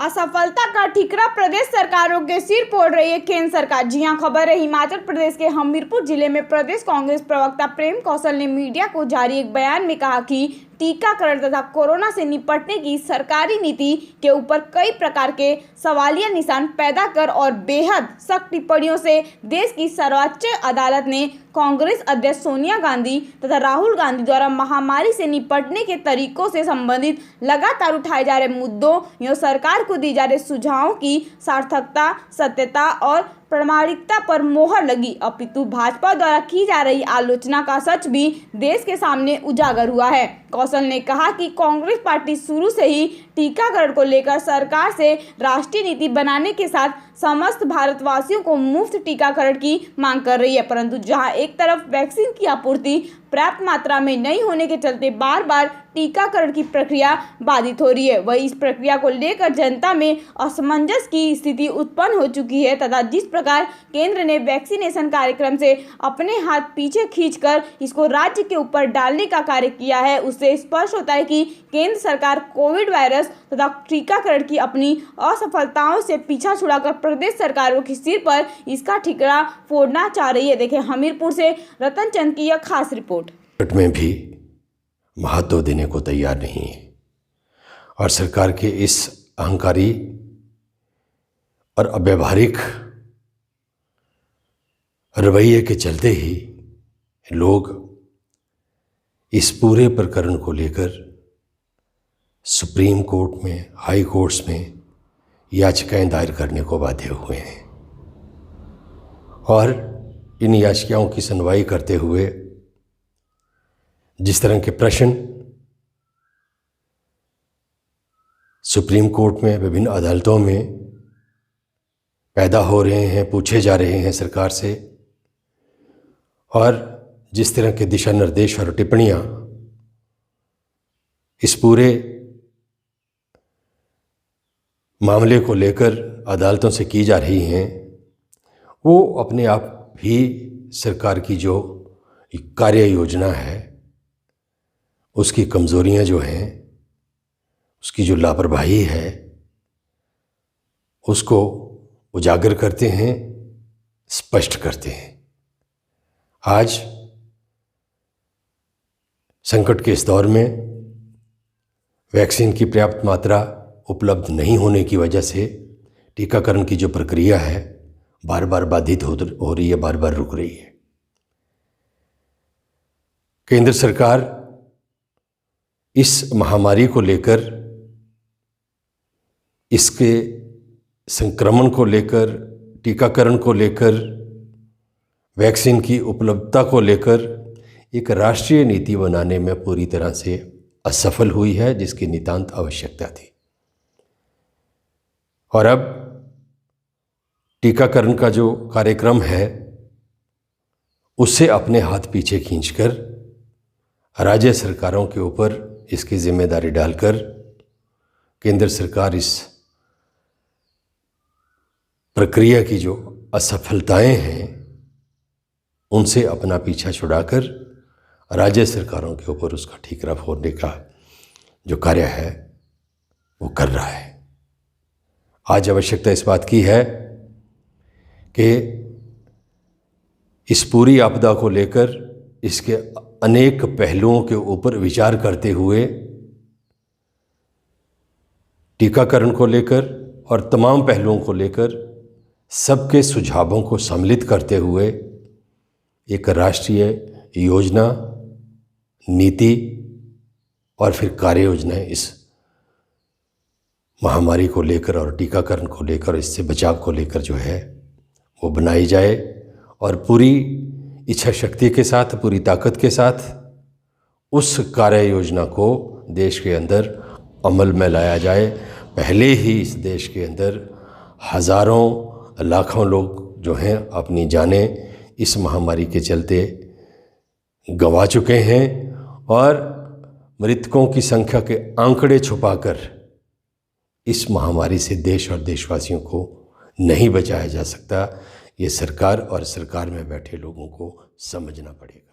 असफलता का ठिकरा प्रदेश सरकारों के सिर फोड़ रही है केंद्र सरकार। जी हां, खबर है हिमाचल प्रदेश के हमीरपुर जिले में प्रदेश कांग्रेस प्रवक्ता प्रेम कौशल ने मीडिया को जारी एक बयान में कहा कि टीकाकरण तथा कोरोना से निपटने की सरकारी नीति के ऊपर कई प्रकार के सवालिया निशान पैदा कर और बेहद सख्त टिप्पणियों से देश की सर्वोच्च अदालत ने कांग्रेस अध्यक्ष सोनिया गांधी तथा राहुल गांधी द्वारा महामारी से निपटने के तरीकों से संबंधित लगातार उठाए जा रहे मुद्दों या सरकार को दी जा रहे सुझावों की सार्थकता, सत्यता और प्रामाणिकता पर मोहर लगी, अपितु भाजपा द्वारा की जा रही आलोचना का सच भी देश के सामने उजागर हुआ है। कौशल ने कहा कि कांग्रेस पार्टी शुरू से ही टीकाकरण को लेकर सरकार से राष्ट्रीय नीति बनाने के साथ समस्त भारतवासियों को मुफ्त टीकाकरण की मांग कर रही है, परंतु जहां एक तरफ वैक्सीन की आपूर्ति पर्याप्त मात्रा में नहीं होने के चलते बार बार टीकाकरण की प्रक्रिया बाधित हो रही है, वही इस प्रक्रिया को लेकर जनता में असमंजस की स्थिति उत्पन्न हो चुकी है तथा जिस प्रकार केंद्र ने वैक्सीनेशन कार्यक्रम से अपने हाथ पीछे खींचकर इसको राज्य के ऊपर डालने का कार्य किया है, उससे स्पष्ट होता है कि केंद्र सरकार कोविड वायरस तथा टीकाकरण की अपनी असफलताओं से पीछा छुड़ाकर प्रदेश सरकारों के सिर पर इसका ठिकरा फोड़ना चाह रही है। देखिए हमीरपुर से रतन चंद की यह खास रिपोर्ट। में भी महत्व देने को तैयार नहीं है और सरकार के इस अहंकारी और अव्यावहारिक रवैये के चलते ही लोग इस पूरे प्रकरण को लेकर सुप्रीम कोर्ट में, हाई कोर्ट्स में याचिकाएं दायर करने को बाध्य हुए हैं और इन याचिकाओं की सुनवाई करते हुए जिस तरह के प्रश्न सुप्रीम कोर्ट में, विभिन्न अदालतों में पैदा हो रहे हैं, पूछे जा रहे हैं सरकार से, और जिस तरह के दिशा निर्देश और टिप्पणियां इस पूरे मामले को लेकर अदालतों से की जा रही हैं, वो अपने आप ही सरकार की जो कार्य योजना है उसकी कमज़ोरियां जो हैं, उसकी जो लापरवाही है उसको उजागर करते हैं, स्पष्ट करते हैं। आज संकट के इस दौर में वैक्सीन की पर्याप्त मात्रा उपलब्ध नहीं होने की वजह से टीकाकरण की जो प्रक्रिया है बार बार बाधित हो रही है, बार बार रुक रही है। केंद्र सरकार इस महामारी को लेकर, इसके संक्रमण को लेकर, टीकाकरण को लेकर, वैक्सीन की उपलब्धता को लेकर एक राष्ट्रीय नीति बनाने में पूरी तरह से असफल हुई है, जिसकी नितांत आवश्यकता थी। और अब टीकाकरण का जो कार्यक्रम है उससे अपने हाथ पीछे खींचकर राज्य सरकारों के ऊपर इसकी जिम्मेदारी डालकर केंद्र सरकार इस प्रक्रिया की जो असफलताएं हैं उनसे अपना पीछा छुड़ाकर राज्य सरकारों के ऊपर उसका ठीकरा फोड़ने का जो कार्य है वो कर रहा है। आज आवश्यकता इस बात की है कि इस पूरी आपदा को लेकर, इसके अनेक पहलुओं के ऊपर विचार करते हुए, टीकाकरण को लेकर और तमाम पहलुओं को लेकर सबके सुझावों को सम्मिलित करते हुए एक राष्ट्रीय योजना, नीति और फिर कार्य योजनाएं इस महामारी को लेकर और टीकाकरण को लेकर, इससे बचाव को लेकर जो है वो बनाई जाए और पूरी इच्छा शक्ति के साथ, पूरी ताकत के साथ उस कार्य योजना को देश के अंदर अमल में लाया जाए। पहले ही इस देश के अंदर हज़ारों लाखों लोग जो हैं अपनी जानें इस महामारी के चलते गंवा चुके हैं और मृतकों की संख्या के आंकड़े छुपाकर इस महामारी से देश और देशवासियों को नहीं बचाया जा सकता। ये सरकार और सरकार में बैठे लोगों को समझना पड़ेगा।